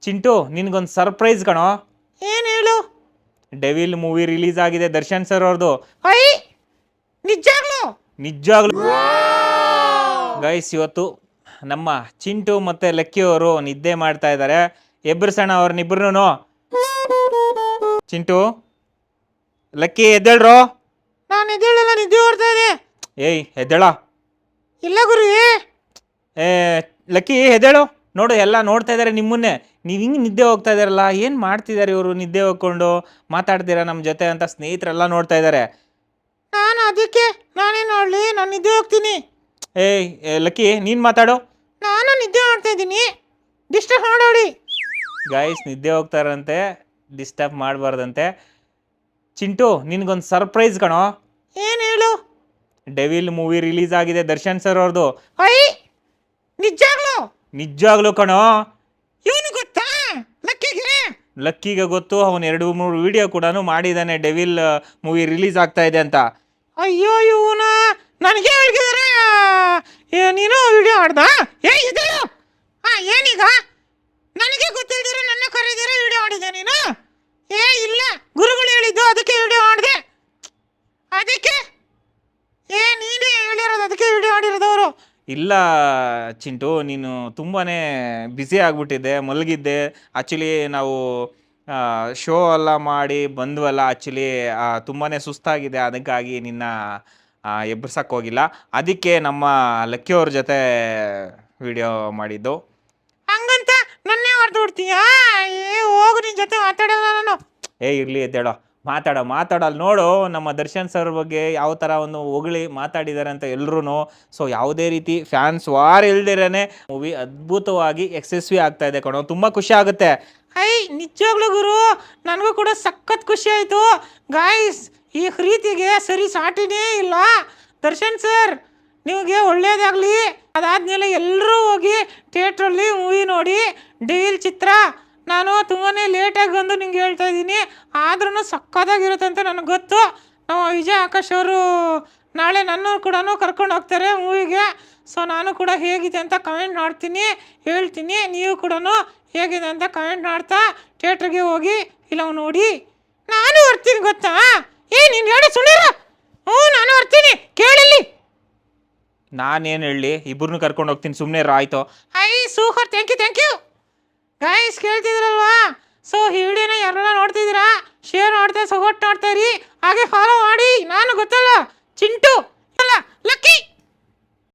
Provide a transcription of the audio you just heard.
Chintu ನಿನ್ಗೊಂದು surprise ಕಣೋ. ಏನು ಹೇಳು? ಡೆವಿಲ್ ಮೂವಿ ರಿಲೀಸ್ ಆಗಿದೆ ದರ್ಶನ್ ಸರ್ ಅವ್ರದ್ದು. ಐ ನಿಜಾಗ್ಲು? ನಿಜವಾಗ್ಲು ಗೈಸ್, ಇವತ್ತು ನಮ್ಮ ಚಿಂಟು ಮತ್ತೆ ಲಕ್ಕಿ ಅವರು ನಿದ್ದೆ ಮಾಡ್ತಾ ಇದ್ದಾರೆ. ಎಬ್ಬರಿಸೋಣ ಅವ್ರನ್ನಿಬ್ರು. ಚಿಂಟು, ಲಕ್ಕಿ ಎದ್ದೇಳ್ರೋ. ನಾನು ಎದ್ದೇಳಲ್ಲ, ನಿದ್ದೆ ಓಡ್ತಾ ಇದೆ. ಏಯ್ ಎದ್ದೇಳ. ಇಲ್ಲ ಗುರು. ಏ ಲಕ್ಕಿ ಎದ್ದೇಳು. ನೋಡು, ಎಲ್ಲ ನೋಡ್ತಾ ಇದ್ದಾರೆ ನಿಮ್ಮನ್ನೇ. ನೀವು ಹಿಂಗೆ ನಿದ್ದೆ ಹೋಗ್ತಾ ಇದ್ದಾರಲ್ಲ, ಏನು ಮಾಡ್ತಿದ್ದಾರೆ ಇವರು ನಿದ್ದೆ ಹೋಗ್ಕೊಂಡು ಮಾತಾಡ್ತೀರಾ ನಮ್ಮ ಜೊತೆ ಅಂತ ಸ್ನೇಹಿತರೆಲ್ಲ ನೋಡ್ತಾ ಇದ್ದಾರೆ. ನಾನು ಅದಕ್ಕೆ ನಾನೇನು ಮಾಡಲಿ, ನಾನು ನಿದ್ದೆ ಹೋಗ್ತೀನಿ. ಏಯ್ ಲಕ್ಕಿ, ನೀನು ಮಾತಾಡು. ನಾನು ನಿದ್ದೆ ಮಾಡ್ತಾ ಇದ್ದೀನಿ, ಡಿಸ್ಟರ್ಬ್ ಮಾಡೋಡಿ. ಗೈಸ್, ನಿದ್ದೆ ಹೋಗ್ತಾರಂತೆ, ಡಿಸ್ಟರ್ಬ್ ಮಾಡಬಾರ್ದಂತೆ. ಚಿಂಟು ನಿನ್ಗೊಂದು ಸರ್ಪ್ರೈಸ್ ಕಣೋ. ಏನು ಹೇಳು? ಡೆವಿಲ್ ಮೂವಿ ರಿಲೀಸ್ ಆಗಿದೆ ದರ್ಶನ್ ಸರ್ ಅವ್ರದ್ದು. ಐ ನಿಜಾಗ್ಲು? ನಿಜವಾಗ್ಲೂ ಕಣೋ. ಇವನು ಗೊತ್ತಾ ಲಕ್ಕಿಗೆ? ಲಕ್ಕಿಗೆ ಗೊತ್ತು, ಅವನು 2-3 ವಿಡಿಯೋ ಕೂಡ ಮಾಡಿದ್ದಾನೆ ಡೆವಿಲ್ ಮೂವಿ ರಿಲೀಸ್ ಆಗ್ತಾ ಇದೆ ಅಂತ. ಅಯ್ಯೋ ಇವನ ನನಗೆ ಹೇಳ್ತಿದಾರೆ. ನೀನು ವಿಡಿಯೋ ಮಾಡ್ದ? ಇದೆಯೋ ಏನೀಗ? ನನಗೆ ಗೊತ್ತಿಲ್ದಿರ ನನ್ನ ಕರೆದಿರ ವಿಡಿಯೋ ಮಾಡಿದೆ ನೀನು? ಇಲ್ಲ, ಗುರುಗಳು ಹೇಳಿದ್ದು, ಅದಕ್ಕೆ ವಿಡಿಯೋ ಮಾಡಿದೆ. ಅದಕ್ಕೆ ನೀನೇ ಹೇಳಿರೋದು, ಅದಕ್ಕೆ ವಿಡಿಯೋ ಮಾಡಿರೋದವರು. ಇಲ್ಲ ಚಿಂಟು, ನೀನು ತುಂಬಾ ಬ್ಯುಸಿ ಆಗಿಬಿಟ್ಟಿದ್ದೆ, ಮಲಗಿದ್ದೆ. ಆ್ಯಕ್ಚುಲಿ ನಾವು ಶೋ ಎಲ್ಲ ಮಾಡಿ ಬಂದ್ವಲ್ಲ, ಆ್ಯಕ್ಚುಲಿ ತುಂಬಾ ಸುಸ್ತಾಗಿದೆ, ಅದಕ್ಕಾಗಿ ನಿನ್ನ ಎಬ್ಬರ್ಸಕ್ಕೆ ಹೋಗಿಲ್ಲ. ಅದಕ್ಕೆ ನಮ್ಮ ಲಕ್ಕಿಯವ್ರ ಜೊತೆ ವಿಡಿಯೋ ಮಾಡಿದ್ದು. ಹಂಗಂತ ನನ್ನೇ ಹೊರತು ಬಿಡ್ತೀಯಾ? ಹೋಗು, ನಿನ್ನ ಜೊತೆ ಮಾತಾಡೋಣ ನಾನು. ಇರಲಿ ಎದ್ದೇಳೋ, ಮಾತಾಡೋ. ಅಲ್ಲಿ ನೋಡು, ನಮ್ಮ ದರ್ಶನ್ ಸರ್ ಬಗ್ಗೆ ಯಾವ ಥರ ಒಂದು ಹೊಗಳಿ ಮಾತಾಡಿದ್ದಾರೆ ಅಂತ ಎಲ್ಲರೂ. ಸೊ ಯಾವುದೇ ರೀತಿ ಫ್ಯಾನ್ಸ್ ವಾರ್ ಇಲ್ದಿರೇ ಮೂವಿ ಅದ್ಭುತವಾಗಿ ಯಶಸ್ವಿ ಆಗ್ತಾ ಇದೆ ಕಣೋ. ತುಂಬ ಖುಷಿ ಆಗುತ್ತೆ. ನಿಜವಾಗ್ಲೂ ಗುರು, ನನಗೂ ಕೂಡ ಸಖತ್ ಖುಷಿ ಆಯಿತು. ಗಾಯ್ಸ್, ಈ ರೀತಿಗೆ ಸರಿ ಸಾಟಿನೇ ಇಲ್ಲ. ದರ್ಶನ್ ಸರ್, ನಿಮಗೆ ಒಳ್ಳೇದಾಗಲಿ. ಅದಾದಮೇಲೆ ಎಲ್ಲರೂ ಹೋಗಿ ಥಿಯೇಟ್ರಲ್ಲಿ ಮೂವಿ ನೋಡಿ. ಡೆವಿಲ್ ಚಿತ್ರ ನಾನು ತುಂಬಾ ಲೇಟಾಗಿ ಬಂದು ನಿಂಗೆ ಹೇಳ್ತಾ ಇದ್ದೀನಿ, ಆದ್ರೂ ಸಖತ್ತಾಗಿರುತ್ತೆ ಅಂತ ನನಗೆ ಗೊತ್ತು. ನಮ್ಮ ವಿಜಯ್ ಆಕಾಶ್ ಅವರು ನಾಳೆ ನನ್ನ ಕೂಡ ಕರ್ಕೊಂಡು ಹೋಗ್ತಾರೆ ಮೂವಿಗೆ. ಸೊ ನಾನು ಕೂಡ ಹೇಗಿದೆ ಅಂತ ಕಮೆಂಟ್ ಮಾಡ್ತೀನಿ, ಹೇಳ್ತೀನಿ. ನೀವು ಕೂಡ ಹೇಗಿದೆ ಅಂತ ಕಮೆಂಟ್ ಮಾಡ್ತಾ ಥಿಯೇಟ್ರಿಗೆ ಹೋಗಿ ಫಿಲಮ್ ನೋಡಿ. ನಾನು ಬರ್ತೀನಿ, ಗೊತ್ತಾ? ನೀನು ಹೇಳಿ ಸುಳ್ಳಿರ. ನಾನು ಬರ್ತೀನಿ, ಕೇಳಿಲ್ಲಿ. ನಾನೇನು ಹೇಳಿ, ಇಬ್ಬರನ್ನೂ ಕರ್ಕೊಂಡು ಹೋಗ್ತೀನಿ, ಸುಮ್ಮನೆ ಆಯಿತು. Super, thank you. ಗೈಸ್, ಕೇಳ್ತಿದ್ರಲ್ವಾ? ಸೊ ಈ ವಿಡಿಯೋನ ಯಾರೆಲ್ಲ ನೋಡ್ತಿದ್ದೀರಾ, ಶೇರ್ ಮಾಡ್ತಾ ಸಪೋರ್ಟ್ ಮಾಡ್ತಾ ಇರಿ, ಹಾಗೆ ಫಾಲೋ ಮಾಡಿ. ನಾನು ಗೊತ್ತಲ್ಲ, ಚಿಂಟು ಅಲ್ಲ ಲಕ್ಕಿ.